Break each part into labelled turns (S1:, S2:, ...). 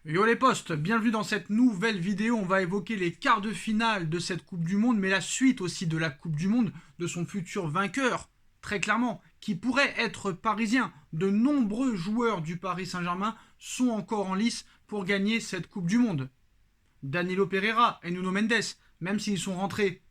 S1: Yo les potes, bienvenue dans cette nouvelle vidéo. On va évoquer les quarts de finale de cette Coupe du Monde, mais la suite aussi de la Coupe du Monde, de son futur vainqueur, très clairement, qui pourrait être parisien. De nombreux joueurs du Paris Saint-Germain sont encore en lice pour gagner cette Coupe du Monde. Danilo Pereira et Nuno Mendes, même s'ils sont rentrés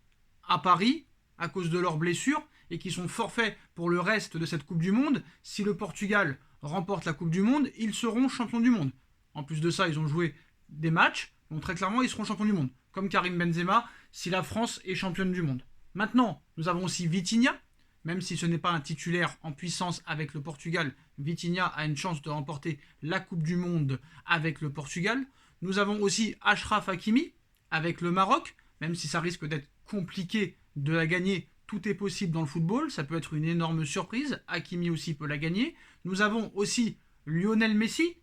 S1: à Paris à cause de leurs blessures et qui sont forfaits pour le reste de cette Coupe du Monde, si le Portugal remporte la Coupe du Monde, ils seront champions du monde. En plus de ça, ils ont joué des matchs, donc très clairement, ils seront champions du monde. Comme Karim Benzema, si la France est championne du monde. Maintenant, nous avons aussi Vitinha, même si ce n'est pas un titulaire en puissance avec le Portugal, Vitinha a une chance de remporter la Coupe du Monde avec le Portugal. Nous avons aussi Achraf Hakimi avec le Maroc, même si ça risque d'être compliqué de la gagner, tout est possible dans le football, ça peut être une énorme surprise, Hakimi aussi peut la gagner. Nous avons aussi Lionel Messi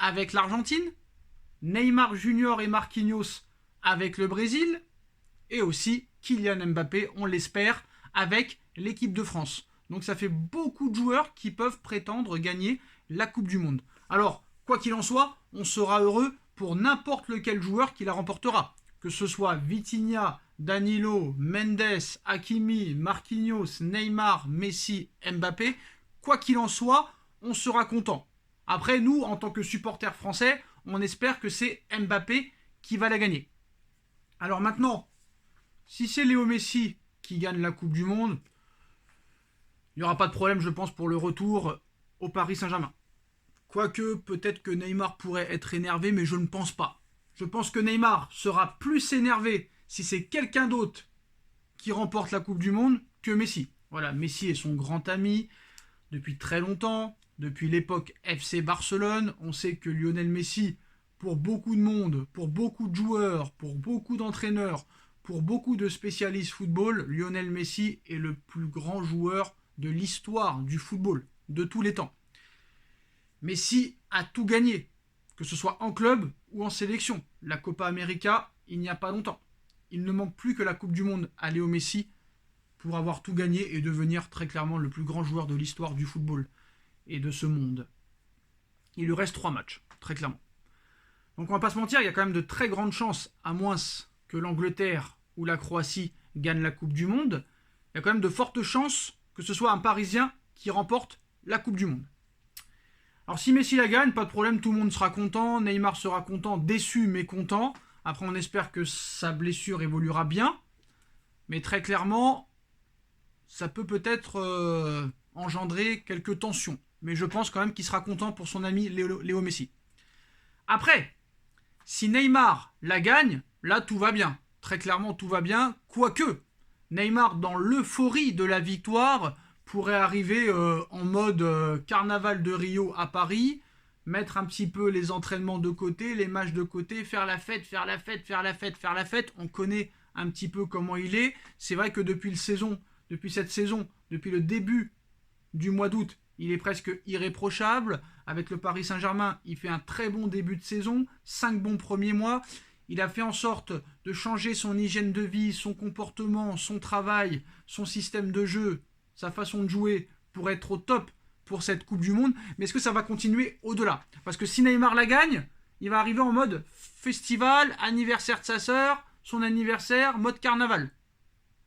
S1: avec l'Argentine, Neymar Junior et Marquinhos avec le Brésil, et aussi Kylian Mbappé, on l'espère, avec l'équipe de France. Donc ça fait beaucoup de joueurs qui peuvent prétendre gagner la Coupe du Monde. Alors, quoi qu'il en soit, on sera heureux pour n'importe lequel joueur qui la remportera. Que ce soit Vitinha, Danilo, Mendes, Hakimi, Marquinhos, Neymar, Messi, Mbappé, quoi qu'il en soit, on sera content. Après, nous, en tant que supporters français, on espère que c'est Mbappé qui va la gagner. Alors maintenant, si c'est Léo Messi qui gagne la Coupe du Monde, il n'y aura pas de problème, je pense, pour le retour au Paris Saint-Germain. Quoique, peut-être que Neymar pourrait être énervé, mais je ne pense pas. Je pense que Neymar sera plus énervé si c'est quelqu'un d'autre qui remporte la Coupe du Monde que Messi. Voilà, Messi est son grand ami depuis très longtemps. Depuis l'époque FC Barcelone, on sait que Lionel Messi, pour beaucoup de monde, pour beaucoup de joueurs, pour beaucoup d'entraîneurs, pour beaucoup de spécialistes football, Lionel Messi est le plus grand joueur de l'histoire du football, de tous les temps. Messi a tout gagné, que ce soit en club ou en sélection. La Copa América, il n'y a pas longtemps. Il ne manque plus que la Coupe du Monde à Léo Messi pour avoir tout gagné et devenir très clairement le plus grand joueur de l'histoire du football et de ce monde. Il lui reste 3 matchs, très clairement. Donc on va pas se mentir, il y a quand même de très grandes chances, à moins que l'Angleterre ou la Croatie gagnent la Coupe du Monde, il y a quand même de fortes chances que ce soit un Parisien qui remporte la Coupe du Monde. Alors si Messi la gagne, pas de problème, tout le monde sera content, Neymar sera content, déçu mais content. Après on espère que sa blessure évoluera bien, mais très clairement, ça peut peut-être engendrer quelques tensions. Mais je pense quand même qu'il sera content pour son ami Léo Messi. Après, si Neymar la gagne, là tout va bien. Très clairement tout va bien, quoique Neymar, dans l'euphorie de la victoire, pourrait arriver en mode carnaval de Rio à Paris, mettre un petit peu les entraînements de côté, les matchs de côté, faire la fête, faire la fête, faire la fête, faire la fête. On connaît un petit peu comment il est. C'est vrai que depuis cette saison, depuis le début du mois d'août, il est presque irréprochable. Avec le Paris Saint-Germain, il fait un très bon début de saison, 5 bons premiers mois. Il a fait en sorte de changer son hygiène de vie, son comportement, son travail, son système de jeu, sa façon de jouer pour être au top pour cette Coupe du Monde. Mais est-ce que ça va continuer au-delà? Parce que si Neymar la gagne, il va arriver en mode festival, anniversaire de sa sœur, son anniversaire, mode carnaval.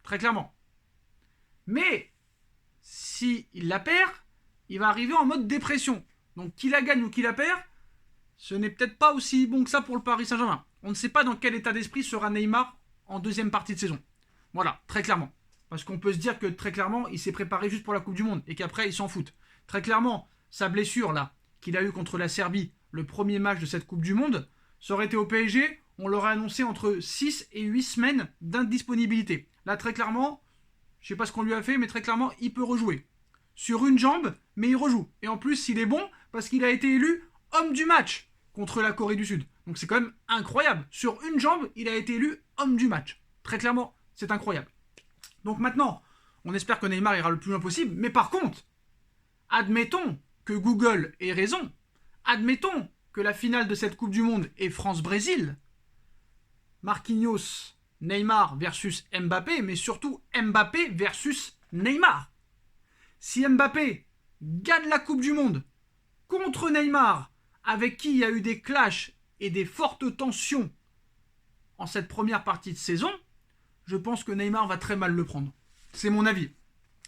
S1: Très clairement. Mais si il la perd, il va arriver en mode dépression. Donc qu'il la gagne ou qu'il la perd, ce n'est peut-être pas aussi bon que ça pour le Paris Saint-Germain. On ne sait pas dans quel état d'esprit sera Neymar en deuxième partie de saison. Voilà, très clairement. Parce qu'on peut se dire que très clairement, il s'est préparé juste pour la Coupe du Monde et qu'après, il s'en fout. Très clairement, sa blessure là, qu'il a eue contre la Serbie, le premier match de cette Coupe du Monde, ça aurait été au PSG, on l'aurait annoncé entre 6 et 8 semaines d'indisponibilité. Là, très clairement, je ne sais pas ce qu'on lui a fait, mais très clairement, il peut rejouer. Sur une jambe, mais il rejoue. Et en plus, il est bon parce qu'il a été élu homme du match contre la Corée du Sud. Donc c'est quand même incroyable. Sur une jambe, il a été élu homme du match. Très clairement, c'est incroyable. Donc maintenant, on espère que Neymar ira le plus loin possible. Mais par contre, admettons que Google ait raison. Admettons que la finale de cette Coupe du Monde est France-Brésil. Marquinhos, Neymar versus Mbappé, mais surtout Mbappé versus Neymar. Si Mbappé gagne la Coupe du Monde contre Neymar, avec qui il y a eu des clashs et des fortes tensions en cette première partie de saison, je pense que Neymar va très mal le prendre. C'est mon avis.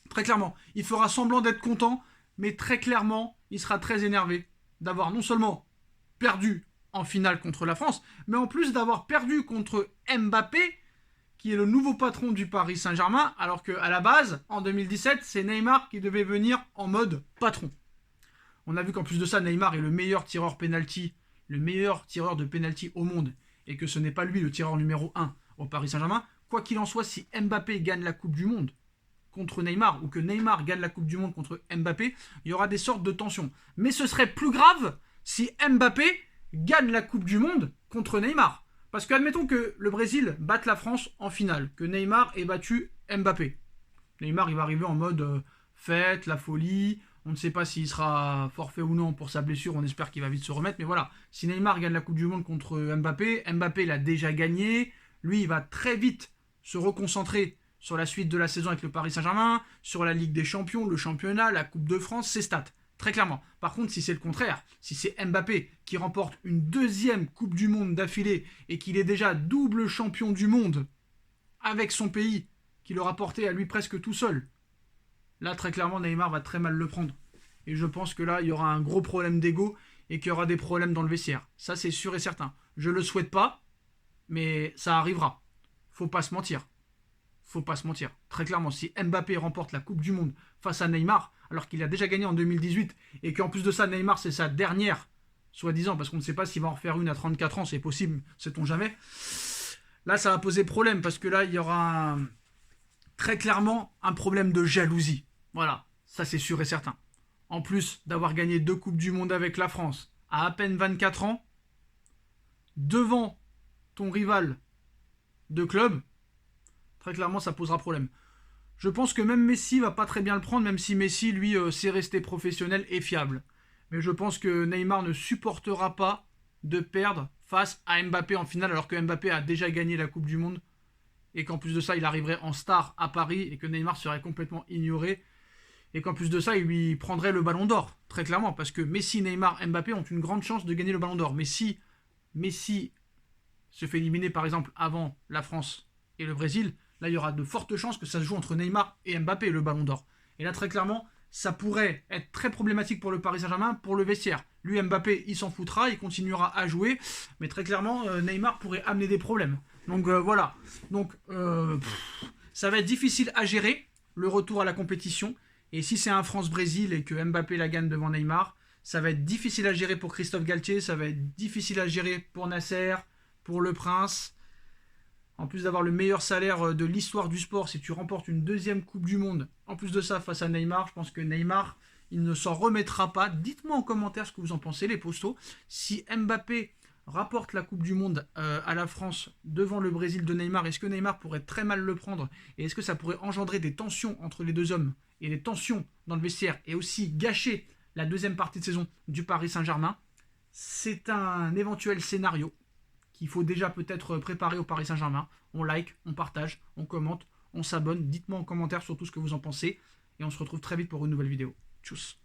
S1: Très clairement. Il fera semblant d'être content, mais très clairement, il sera très énervé d'avoir non seulement perdu en finale contre la France, mais en plus d'avoir perdu contre Mbappé, qui est le nouveau patron du Paris Saint-Germain, alors qu'à la base, en 2017, c'est Neymar qui devait venir en mode patron. On a vu qu'en plus de ça, Neymar est le meilleur tireur penalty, le meilleur tireur de penalty au monde, et que ce n'est pas lui le tireur numéro 1 au Paris Saint-Germain. Quoi qu'il en soit, si Mbappé gagne la Coupe du Monde contre Neymar, ou que Neymar gagne la Coupe du Monde contre Mbappé, il y aura des sortes de tensions. Mais ce serait plus grave si Mbappé gagne la Coupe du Monde contre Neymar. Parce que admettons que le Brésil batte la France en finale, que Neymar ait battu Mbappé. Neymar, il va arriver en mode fête, la folie. On ne sait pas s'il sera forfait ou non pour sa blessure. On espère qu'il va vite se remettre. Mais voilà, si Neymar gagne la Coupe du Monde contre Mbappé, Mbappé l'a déjà gagné. Lui, il va très vite se reconcentrer sur la suite de la saison avec le Paris Saint-Germain, sur la Ligue des Champions, le championnat, la Coupe de France, ses stats. Très clairement. Par contre, si c'est le contraire, si c'est Mbappé qui remporte une deuxième Coupe du Monde d'affilée et qu'il est déjà double champion du monde avec son pays, qui le rapportait à lui presque tout seul, là, très clairement, Neymar va très mal le prendre. Et je pense que là, il y aura un gros problème d'ego et qu'il y aura des problèmes dans le vestiaire. Ça, c'est sûr et certain. Je le souhaite pas, mais ça arrivera. Faut pas se mentir. Faut pas se mentir. Très clairement, si Mbappé remporte la Coupe du Monde face à Neymar, alors qu'il a déjà gagné en 2018, et qu'en plus de ça, Neymar, c'est sa dernière, soi-disant, parce qu'on ne sait pas s'il va en refaire une à 34 ans, c'est possible, sait-on jamais. Là, ça va poser problème, parce que là, il y aura très clairement un problème de jalousie. Voilà, ça c'est sûr et certain. En plus d'avoir gagné 2 Coupes du Monde avec la France, à peine 24 ans, devant ton rival de club, très clairement, ça posera problème. Je pense que même Messi va pas très bien le prendre, même si Messi, lui, sait rester professionnel et fiable. Mais je pense que Neymar ne supportera pas de perdre face à Mbappé en finale, alors que Mbappé a déjà gagné la Coupe du Monde, et qu'en plus de ça, il arriverait en star à Paris, et que Neymar serait complètement ignoré, et qu'en plus de ça, il lui prendrait le Ballon d'Or, très clairement, parce que Messi, Neymar, Mbappé ont une grande chance de gagner le Ballon d'Or. Mais si Messi se fait éliminer, par exemple, avant la France et le Brésil, là, il y aura de fortes chances que ça se joue entre Neymar et Mbappé, le Ballon d'Or. Et là, très clairement, ça pourrait être très problématique pour le Paris Saint-Germain, pour le vestiaire. Lui, Mbappé, il s'en foutra, il continuera à jouer, mais très clairement, Neymar pourrait amener des problèmes. Donc voilà. Donc ça va être difficile à gérer, le retour à la compétition. Et si c'est un France-Brésil et que Mbappé la gagne devant Neymar, ça va être difficile à gérer pour Christophe Galtier, ça va être difficile à gérer pour Nasser, pour Le Prince. En plus d'avoir le meilleur salaire de l'histoire du sport, si tu remportes une deuxième Coupe du Monde, en plus de ça face à Neymar, je pense que Neymar, il ne s'en remettra pas. Dites-moi en commentaire ce que vous en pensez, les postos. Si Mbappé rapporte la Coupe du Monde à la France devant le Brésil de Neymar, est-ce que Neymar pourrait très mal le prendre? Et est-ce que ça pourrait engendrer des tensions entre les deux hommes et des tensions dans le vestiaire et aussi gâcher la deuxième partie de saison du Paris Saint-Germain? C'est un éventuel scénario qu'il faut déjà peut-être préparer au Paris Saint-Germain. On like, on partage, on commente, on s'abonne. Dites-moi en commentaire surtout ce que vous en pensez. Et on se retrouve très vite pour une nouvelle vidéo. Tchuss.